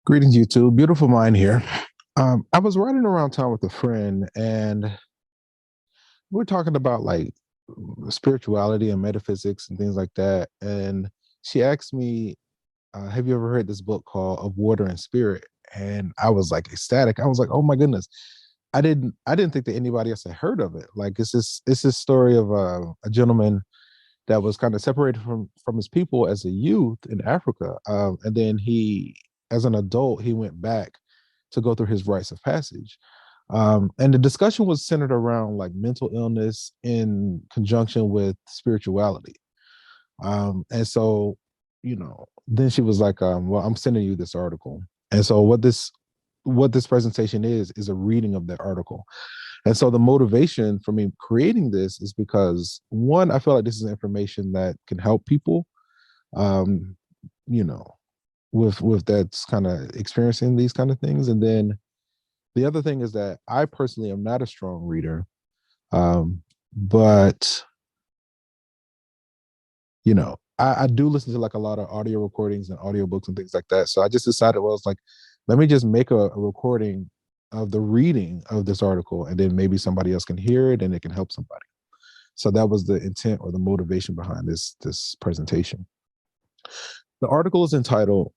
Greetings, YouTube. Beautiful mind here. I was riding around town with a friend, and we're talking about like spirituality and metaphysics and things like that. And she asked me, "Have you ever heard this book called Of Water and Spirit?" And I was like ecstatic. I was like, "Oh my goodness!" I didn't think that anybody else had heard of it. Like it's this story of a gentleman that was kind of separated from his people as a youth in Africa, and then as an adult, he went back to go through his rites of passage. And the discussion was centered around like mental illness in conjunction with spirituality. And so, then she was like, "Well, I'm sending you this article." And so, what this presentation is a reading of that article. And so the motivation for me creating this is because one, I feel like this is information that can help people, um, you know, with that's kind of experiencing these kind of things. And then the other thing is that I personally am not a strong reader, but I do listen to like a lot of audio recordings and audiobooks and things like that. So I just decided, well, it's like, let me just make a recording of the reading of this article, and then maybe somebody else can hear it and it can help somebody. So that was the intent or the motivation behind this presentation. The article is entitled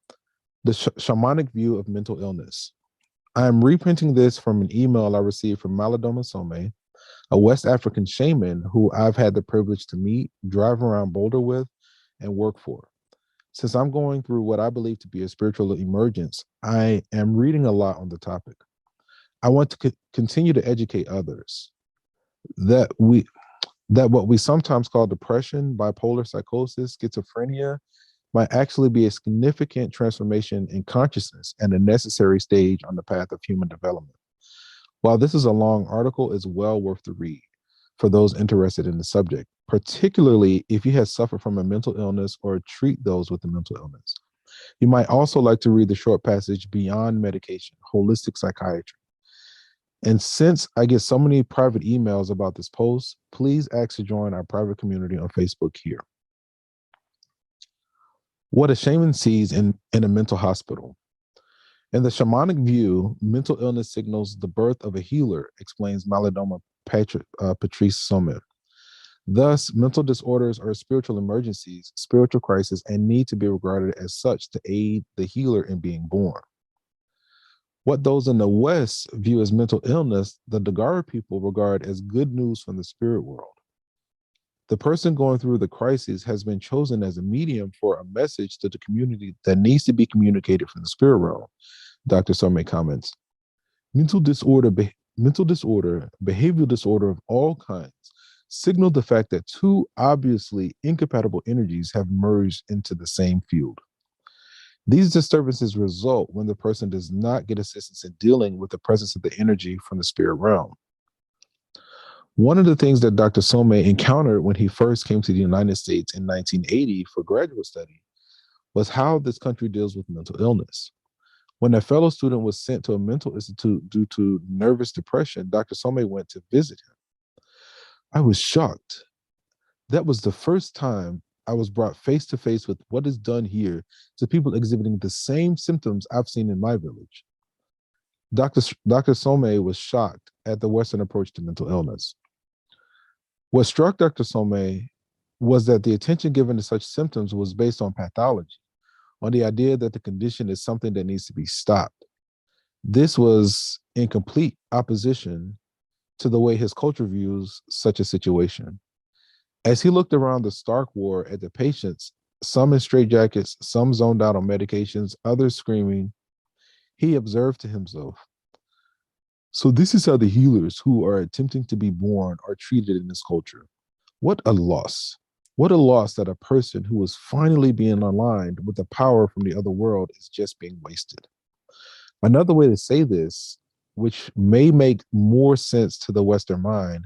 "The Shamanic View of Mental Illness." I am reprinting this from an email I received from Malidoma Somé, a West African shaman who I've had the privilege to meet, drive around Boulder with, and work for. Since I'm going through what I believe to be a spiritual emergence, I am reading a lot on the topic. I want to continue to educate others that what we sometimes call depression, bipolar psychosis, schizophrenia might actually be a significant transformation in consciousness and a necessary stage on the path of human development. While this is a long article, it's well worth the read for those interested in the subject, particularly if you have suffered from a mental illness or treat those with a mental illness. You might also like to read the short passage Beyond Medication, Holistic Psychiatry. And since I get so many private emails about this post, please ask to join our private community on Facebook here. What a shaman sees in a mental hospital. In the shamanic view, mental illness signals the birth of a healer, explains Malidoma Patrice Somé. Thus, mental disorders are spiritual emergencies, spiritual crises, and need to be regarded as such to aid the healer in being born. What those in the West view as mental illness, the Dagara people regard as good news from the spirit world. The person going through the crisis has been chosen as a medium for a message to the community that needs to be communicated from the spirit realm. Dr. Somé comments, mental disorder, behavioral disorder of all kinds signal the fact that two obviously incompatible energies have merged into the same field. These disturbances result when the person does not get assistance in dealing with the presence of the energy from the spirit realm. One of the things that Dr. Somé encountered when he first came to the United States in 1980 for graduate study was how this country deals with mental illness. When a fellow student was sent to a mental institute due to nervous depression, Dr. Somé went to visit him. I was shocked. That was the first time I was brought face to face with what is done here to people exhibiting the same symptoms I've seen in my village. Dr. Somé was shocked at the Western approach to mental illness. What struck Dr. Somé was that the attention given to such symptoms was based on pathology, on the idea that the condition is something that needs to be stopped. This was in complete opposition to the way his culture views such a situation. As he looked around the Stark War at the patients, some in straitjackets, some zoned out on medications, others screaming, he observed to himself, so this is how the healers who are attempting to be born are treated in this culture. What a loss. What a loss that a person who is finally being aligned with the power from the other world is just being wasted. Another way to say this, which may make more sense to the Western mind,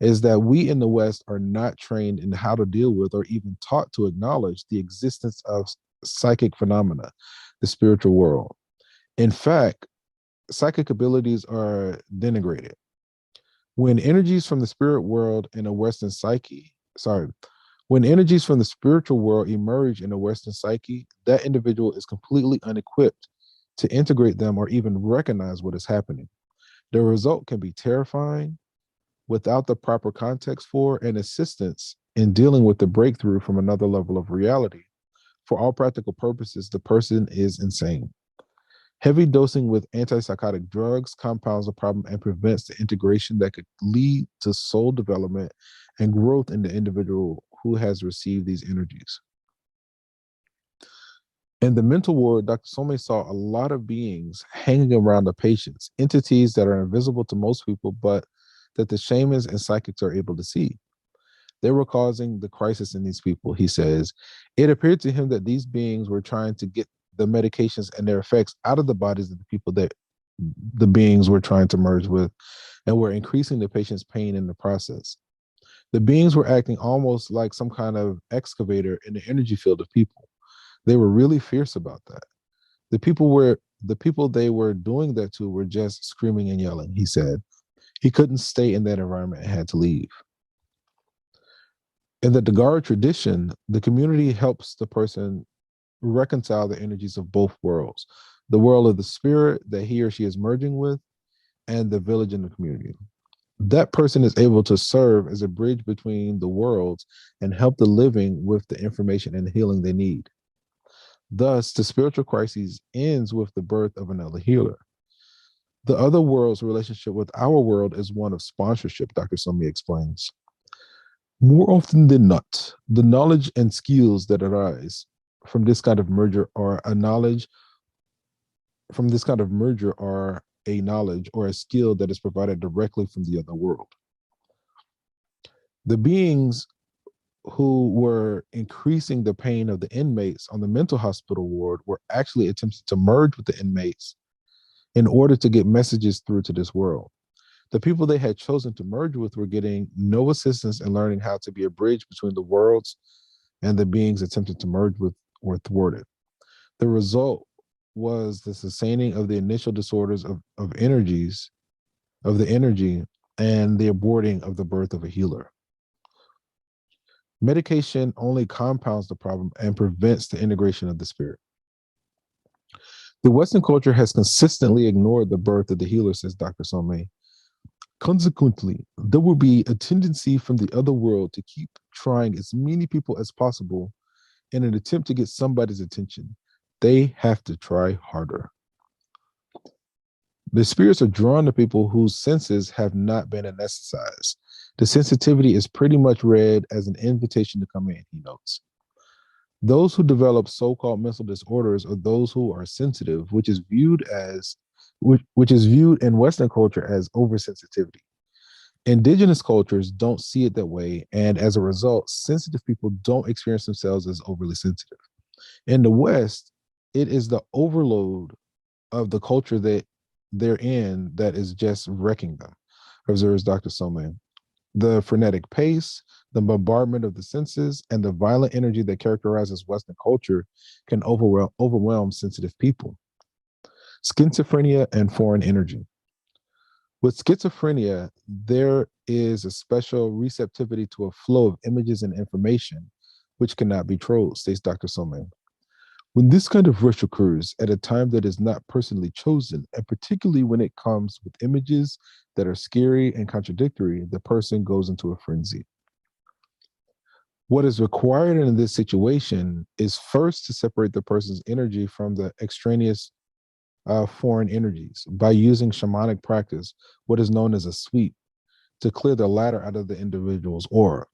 is that we in the West are not trained in how to deal with or even taught to acknowledge the existence of psychic phenomena, the spiritual world. In fact, psychic abilities are denigrated. When energies from the spirit world in a Western psyche, sorry, when energies from the spiritual world emerge in a Western psyche, that individual is completely unequipped to integrate them or even recognize what is happening. The result can be terrifying without the proper context for and assistance in dealing with the breakthrough from another level of reality. For all practical purposes, the person is insane. Heavy dosing with antipsychotic drugs compounds the problem and prevents the integration that could lead to soul development and growth in the individual who has received these energies. In the mental ward, Dr. Somé saw a lot of beings hanging around the patients, entities that are invisible to most people, but that the shamans and psychics are able to see. They were causing the crisis in these people, he says. It appeared to him that these beings were trying to get the medications and their effects out of the bodies of the people that the beings were trying to merge with, and were increasing the patient's pain in the process. The beings were acting almost like some kind of excavator in the energy field of people. They were really fierce about that. The people they were doing that to were just screaming and yelling, he said. He couldn't stay in that environment and had to leave. In the Dagara tradition, the community helps the person reconcile the energies of both worlds, the world of the spirit that he or she is merging with, and the village and the community. That person is able to serve as a bridge between the worlds and help the living with the information and healing they need. Thus, the spiritual crisis ends with the birth of another healer. The other world's relationship with our world is one of sponsorship, Dr. Somé explains. More often than not, the knowledge and skills that arise from this kind of merger are a knowledge or a skill that is provided directly from the other world. The beings who were increasing the pain of the inmates on the mental hospital ward were actually attempting to merge with the inmates in order to get messages through to this world. The people they had chosen to merge with were getting no assistance in learning how to be a bridge between the worlds and the beings attempted to merge with or thwarted. The result was the sustaining of the initial disorders of energies, of the energy, and the aborting of the birth of a healer. Medication only compounds the problem and prevents the integration of the spirit. The Western culture has consistently ignored the birth of the healer, says Dr. Somé. Consequently, there will be a tendency from the other world to keep trying as many people as possible in an attempt to get somebody's attention. They have to try harder. The spirits are drawn to people whose senses have not been anesthetized. The sensitivity is pretty much read as an invitation to come in, he notes. Those who develop so-called mental disorders are those who are sensitive, which is viewed in Western culture as oversensitivity. Indigenous cultures don't see it that way, and as a result, sensitive people don't experience themselves as overly sensitive. In the West, it is the overload of the culture that they're in that is just wrecking them, observes Dr. Somé. The frenetic pace, the bombardment of the senses, and the violent energy that characterizes Western culture can overwhelm sensitive people. Schizophrenia and foreign energy. With schizophrenia, there is a special receptivity to a flow of images and information which cannot be controlled, states Dr. Somé. When this kind of rush occurs at a time that is not personally chosen, and particularly when it comes with images that are scary and contradictory, the person goes into a frenzy. What is required in this situation is first to separate the person's energy from the extraneous foreign energies by using shamanic practice, what is known as a sweep, to clear the latter out of the individual's aura.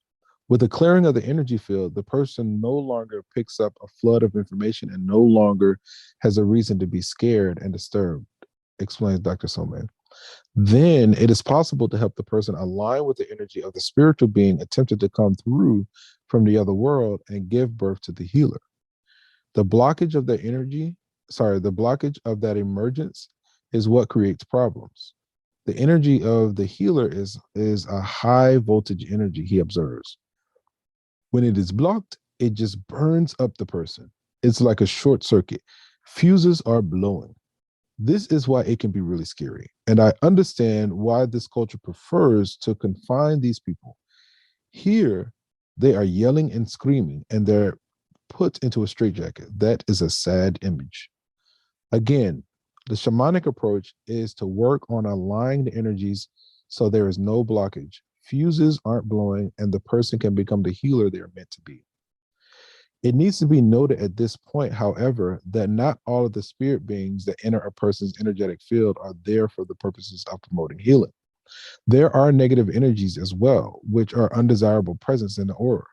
With the clearing of the energy field, the person no longer picks up a flood of information and no longer has a reason to be scared and disturbed, explains Dr. Somé. Then it is possible to help the person align with the energy of the spiritual being attempted to come through from the other world and give birth to the healer. The blockage of the blockage of that emergence is what creates problems. The energy of the healer is a high voltage energy, he observes. When it is blocked, it just burns up the person. It's like a short circuit. Fuses are blowing. This is why it can be really scary. And I understand why this culture prefers to confine these people. Here, they are yelling and screaming, and they're put into a straitjacket. That is a sad image. Again, The shamanic approach is to work on aligning the energies so there is no blockage. Fuses aren't blowing, and the person can become the healer they're meant to be. It needs to be noted at this point, however, that not all of the spirit beings that enter a person's energetic field are there for the purposes of promoting healing. There are negative energies as well, which are undesirable presence in the aura.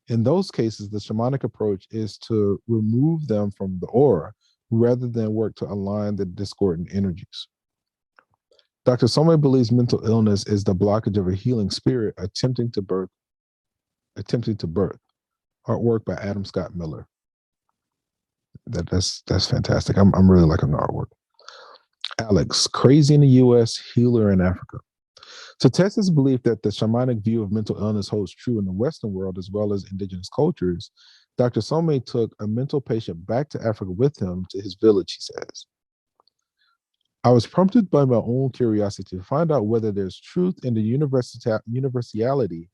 In those cases, the shamanic approach is to remove them from the aura rather than work to align the discordant energies. Dr. Somé believes mental illness is the blockage of a healing spirit attempting to birth. Artwork by Adam Scott Miller. That's fantastic. I'm really liking the artwork. Alex, crazy in the US, healer in Africa. To test his belief that the shamanic view of mental illness holds true in the Western world as well as indigenous cultures, Dr. Somé took a mental patient back to Africa with him to his village, he says. I was prompted by my own curiosity to find out whether there's truth in the universality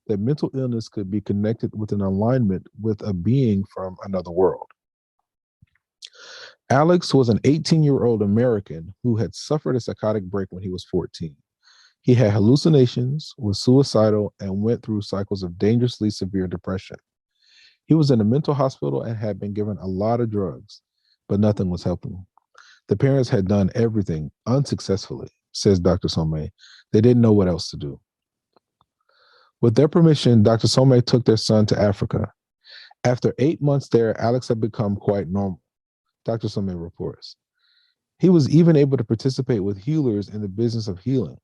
that mental illness could be connected with an alignment with a being from another world. Alex was an 18-year-old American who had suffered a psychotic break when he was 14. He had hallucinations, was suicidal, and went through cycles of dangerously severe depression. He was in a mental hospital and had been given a lot of drugs, but nothing was helping him. The parents had done everything unsuccessfully, says Dr. Somé. They didn't know what else to do. With their permission, Dr. Somé took their son to Africa. After 8 months there, Alex had become quite normal, Dr. Somé reports. He was even able to participate with healers in the business of healing,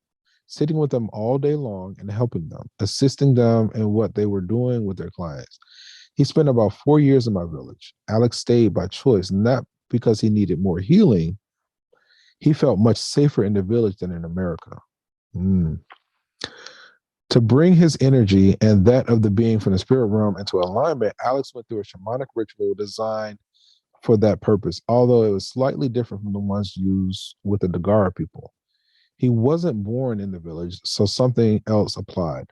sitting with them all day long and helping them, assisting them in what they were doing with their clients. He spent about 4 years in my village. Alex stayed by choice, not because he needed more healing. He felt much safer in the village than in America. To bring his energy and that of the being from the spirit realm into alignment, Alex went through a shamanic ritual designed for that purpose, although it was slightly different from the ones used with the Dagara people. He wasn't born in the village, so something else applied.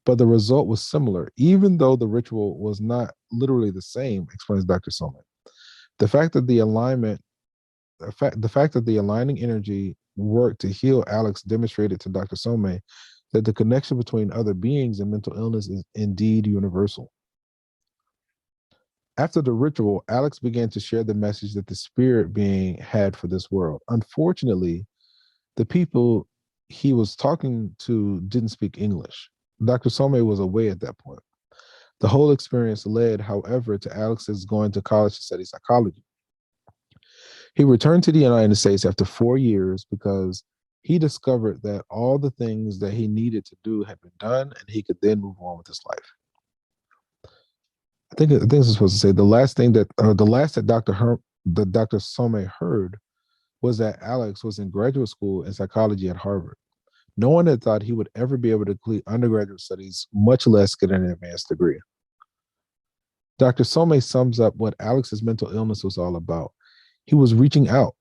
But the result was similar, even though the ritual was not literally the same, explains Dr. Somé. The fact that the aligning energy worked to heal Alex demonstrated to Dr. Somé that the connection between other beings and mental illness is indeed universal. After the ritual, Alex began to share the message that the spirit being had for this world. Unfortunately, the people he was talking to didn't speak English. Dr. Somé was away at that point. The whole experience led, however, to Alex's going to college to study psychology. He returned to the United States after 4 years because he discovered that all the things that he needed to do had been done, and he could then move on with his life. I think I'm supposed to say the last that Dr. Somé heard was that Alex was in graduate school in psychology at Harvard. No one had thought he would ever be able to complete undergraduate studies, much less get an advanced degree. Dr. Somé sums up what Alex's mental illness was all about. He was reaching out.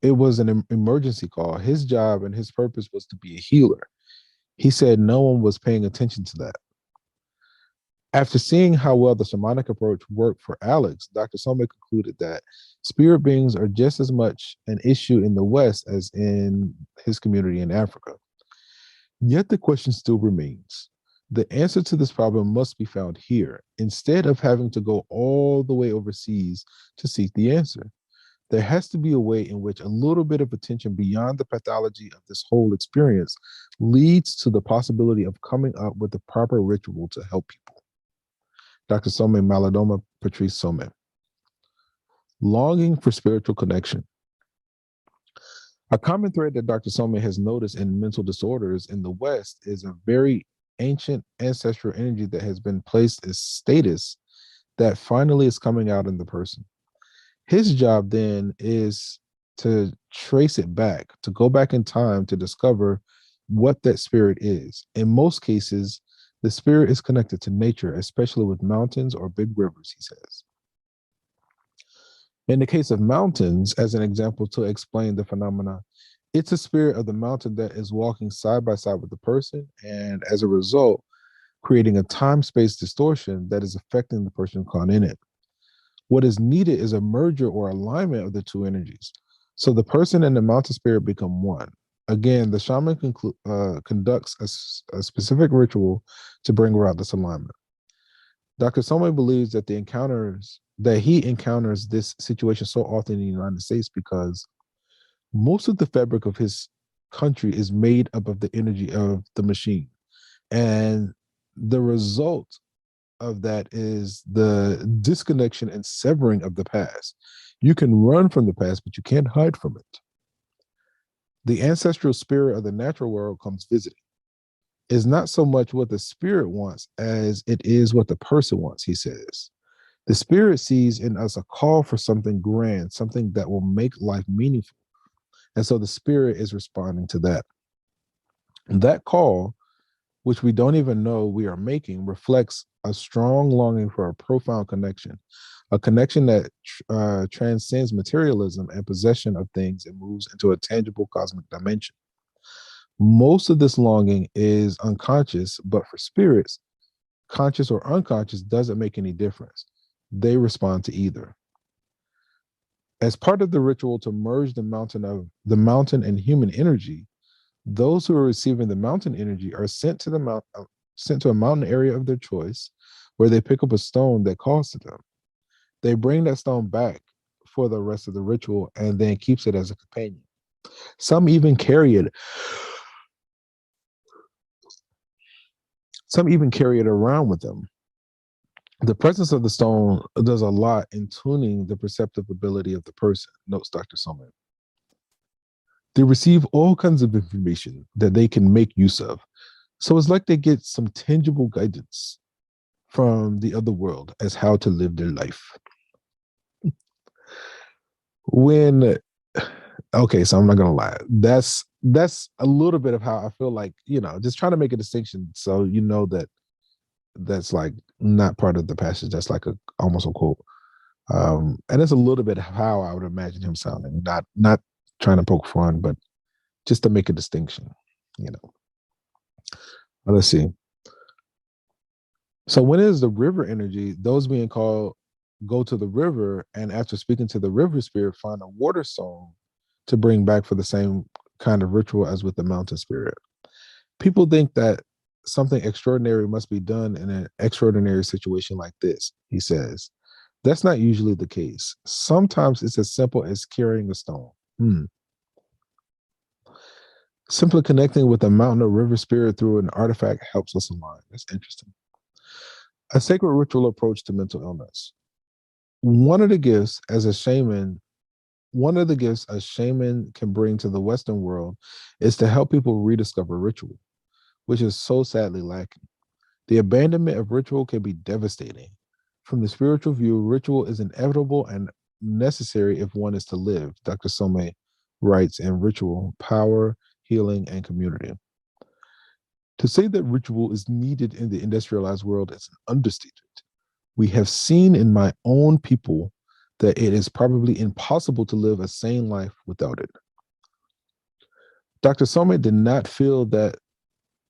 It was an emergency call. His job and his purpose was to be a healer. He said no one was paying attention to that. After seeing how well the shamanic approach worked for Alex, Dr. Somé concluded that spirit beings are just as much an issue in the West as in his community in Africa. Yet the question still remains. The answer to this problem must be found here, instead of having to go all the way overseas to seek the answer. There has to be a way in which a little bit of attention beyond the pathology of this whole experience leads to the possibility of coming up with the proper ritual to help people. Dr. Somé, Malidoma Patrice Somé. Longing for spiritual connection. A common thread that Dr. Somé has noticed in mental disorders in the West is a very ancient ancestral energy that has been placed as status that finally is coming out in the person. His job then is to trace it back, to go back in time to discover what that spirit is. In most cases, the spirit is connected to nature, especially with mountains or big rivers, he says. In the case of mountains, as an example to explain the phenomena, it's a spirit of the mountain that is walking side by side with the person, and as a result, creating a time-space distortion that is affecting the person caught in it. What is needed is a merger or alignment of the two energies. So the person and the mountain spirit become one. Again, the shaman conducts a specific ritual to bring about this alignment. Dr. Somé believes that he encounters this situation so often in the United States because most of the fabric of his country is made up of the energy of the machine. And the result of that is the disconnection and severing of the past. You can run from the past, but you can't hide from it. The ancestral spirit of the natural world comes visiting. It's not so much what the spirit wants as it is what the person wants, he says. The spirit sees in us a call for something grand, something that will make life meaningful. And so the spirit is responding to that. And that call, which we don't even know we are making, reflects a strong longing for a profound connection, a connection that transcends materialism and possession of things and moves into a tangible cosmic dimension. Most of this longing is unconscious, but for spirits, conscious or unconscious doesn't make any difference. They respond to either. As part of the ritual to merge the mountain and human energy, those who are receiving the mountain energy are sent to a mountain area of their choice, where they pick up a stone that calls to them. They bring that stone back for the rest of the ritual and then keeps it as a companion. Some even carry it. Some even carry it around with them. The presence of the stone does a lot in tuning the perceptive ability of the person, notes Dr. Somé. They receive all kinds of information that they can make use of. So it's like they get some tangible guidance from the other world as how to live their life. When okay, so I'm not gonna lie. That's a little bit of how I feel like, just trying to make a distinction so you know that that's like not part of the passage. That's like a almost a quote. And it's a little bit of how I would imagine him sounding. Not trying to poke fun, but just to make a distinction, you know. Let's see. So when it is the river energy, those being called go to the river, and after speaking to the river spirit, find a water stone to bring back for the same kind of ritual as with the mountain spirit. People think that something extraordinary must be done in an extraordinary situation like this, he says. That's not usually the case. Sometimes it's as simple as carrying a stone. Simply connecting with a mountain or river spirit through an artifact helps us align. That's interesting. A sacred ritual approach to mental illness. One of the gifts as a shaman, one of the gifts a shaman can bring to the Western world is to help people rediscover ritual, which is so sadly lacking. The abandonment of ritual can be devastating. From the spiritual view, ritual is inevitable and necessary if one is to live, Dr. Somé writes in Ritual, Power, Healing, and Community. To say that ritual is needed in the industrialized world is an understatement. We have seen in my own people that it is probably impossible to live a sane life without it. Dr. Somé did not feel that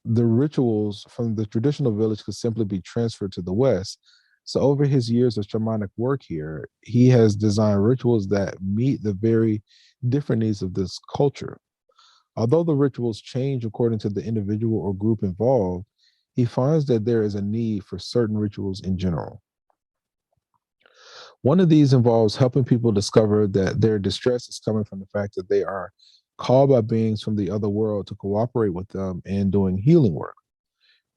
the rituals from the traditional village could simply be transferred to the West. So, over his years of shamanic work here, he has designed rituals that meet the very different needs of this culture. Although the rituals change according to the individual or group involved, he finds that there is a need for certain rituals in general. One of these involves helping people discover that their distress is coming from the fact that they are called by beings from the other world to cooperate with them in doing healing work.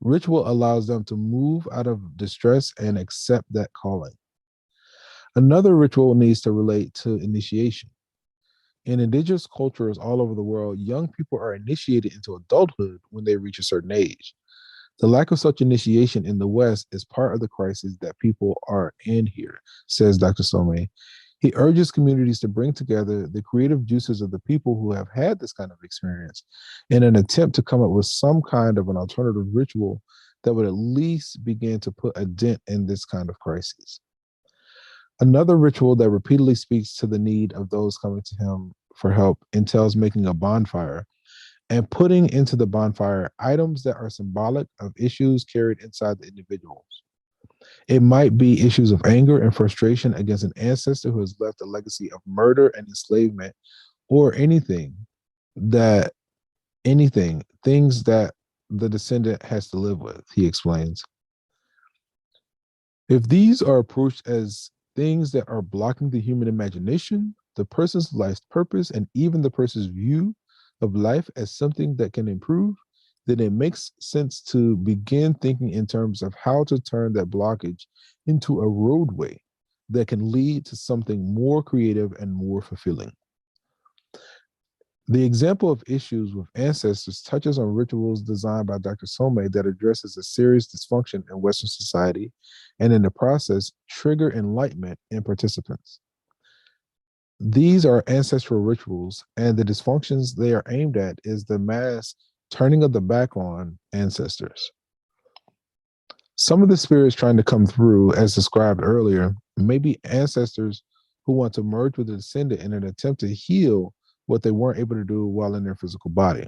Ritual allows them to move out of distress and accept that calling. Another ritual needs to relate to initiation. In indigenous cultures all over the world, young people are initiated into adulthood when they reach a certain age. The lack of such initiation in the West is part of the crisis that people are in here, says Dr. Somé. He urges communities to bring together the creative juices of the people who have had this kind of experience in an attempt to come up with some kind of an alternative ritual that would at least begin to put a dent in this kind of crisis. Another ritual that repeatedly speaks to the need of those coming to him for help entails making a bonfire and putting into the bonfire items that are symbolic of issues carried inside the individuals. It might be issues of anger and frustration against an ancestor who has left a legacy of murder and enslavement, or things that the descendant has to live with, he explains. If these are approached as things that are blocking the human imagination, the person's life's purpose, and even the person's view of life as something that can improve, then it makes sense to begin thinking in terms of how to turn that blockage into a roadway that can lead to something more creative and more fulfilling. The example of issues with ancestors touches on rituals designed by Dr. Somé that addresses a serious dysfunction in Western society and in the process trigger enlightenment in participants. These are ancestral rituals, and the dysfunctions they are aimed at is the mass turning of the back on ancestors. Some of the spirits trying to come through, as described earlier, may be ancestors who want to merge with the descendant in an attempt to heal what they weren't able to do while in their physical body.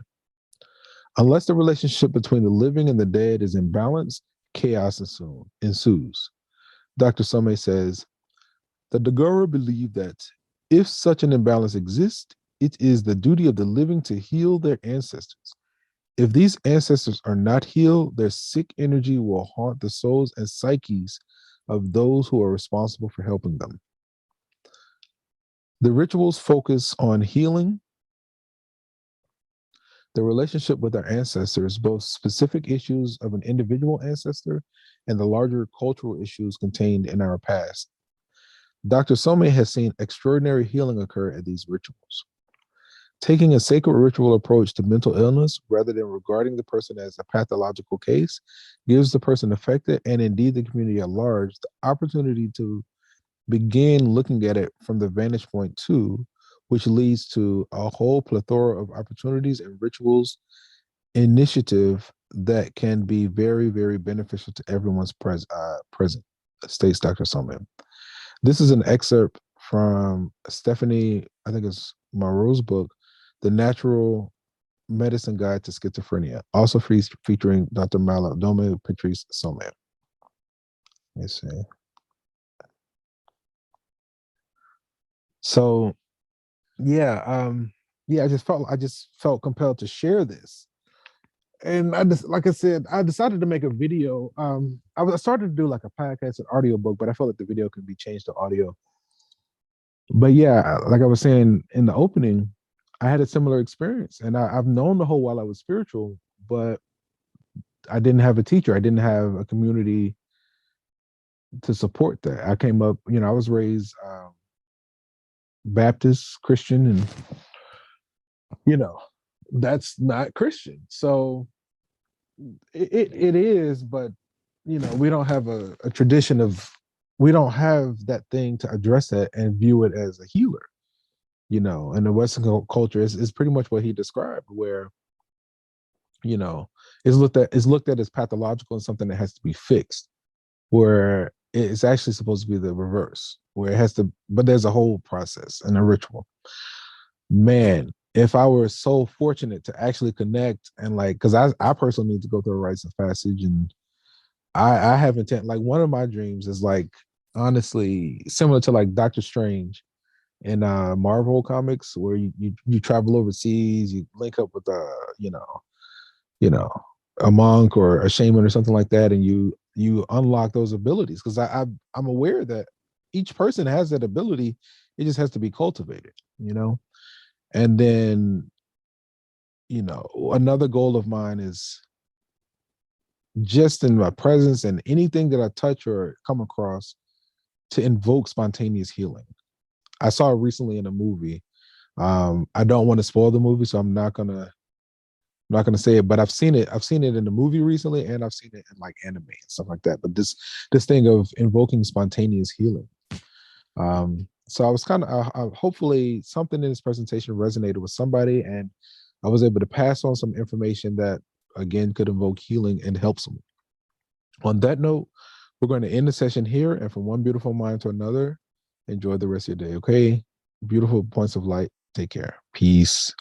Unless the relationship between the living and the dead is in balance, chaos ensues. Dr. Somé says, the Dagora believe that if such an imbalance exists, it is the duty of the living to heal their ancestors. If these ancestors are not healed, their sick energy will haunt the souls and psyches of those who are responsible for helping them. The rituals focus on healing the relationship with our ancestors, both specific issues of an individual ancestor and the larger cultural issues contained in our past. Dr. Somé has seen extraordinary healing occur at these rituals. Taking a sacred ritual approach to mental illness rather than regarding the person as a pathological case gives the person affected and indeed the community at large the opportunity to begin looking at it from the vantage point too, which leads to a whole plethora of opportunities and rituals initiative that can be very, very beneficial to everyone's present, states Dr. Somé. This is an excerpt from Stephanie, I think it's Moreau's book, The Natural Medicine Guide to Schizophrenia, also featuring Dr. Malidoma Patrice Somé. Let me see. So, yeah, I just felt compelled to share this, and I just, like I said, I decided to make a video. I started to do like a podcast and audio book, but I felt like the video could be changed to audio. But yeah, like I was saying in the opening, I had a similar experience, and I've known the whole while I was spiritual, but I didn't have a teacher. I didn't have a community to support that. I came up, I was raised Baptist Christian, and you know, that's not Christian. So it is, but we don't have a tradition of, we don't have that thing to address that and view it as a healer. And the Western culture is pretty much what he described, where it's looked at as pathological and something that has to be fixed, where it's actually supposed to be the reverse, where it has to, but there's a whole process and a ritual. Man, if I were so fortunate to actually connect and because I personally need to go through a rites of passage, and I have intent, like one of my dreams is honestly similar to Doctor Strange in Marvel comics, where you travel overseas, you link up with you know a monk or a shaman or something like that, and you unlock those abilities, because I'm aware that each person has that ability. It just has to be cultivated. And then another goal of mine is just in my presence and anything that I touch or come across to invoke spontaneous healing. I saw it recently in a movie. I don't want to spoil the movie, so I'm not gonna say it, but I've seen it. I've seen it in the movie recently, and I've seen it in anime and stuff like that. But this thing of invoking spontaneous healing. So I was kind of hopefully something in this presentation resonated with somebody, and I was able to pass on some information that again could invoke healing and help someone. On that note, we're going to end the session here, and from one beautiful mind to another, enjoy the rest of your day. Okay, beautiful points of light. Take care. Peace.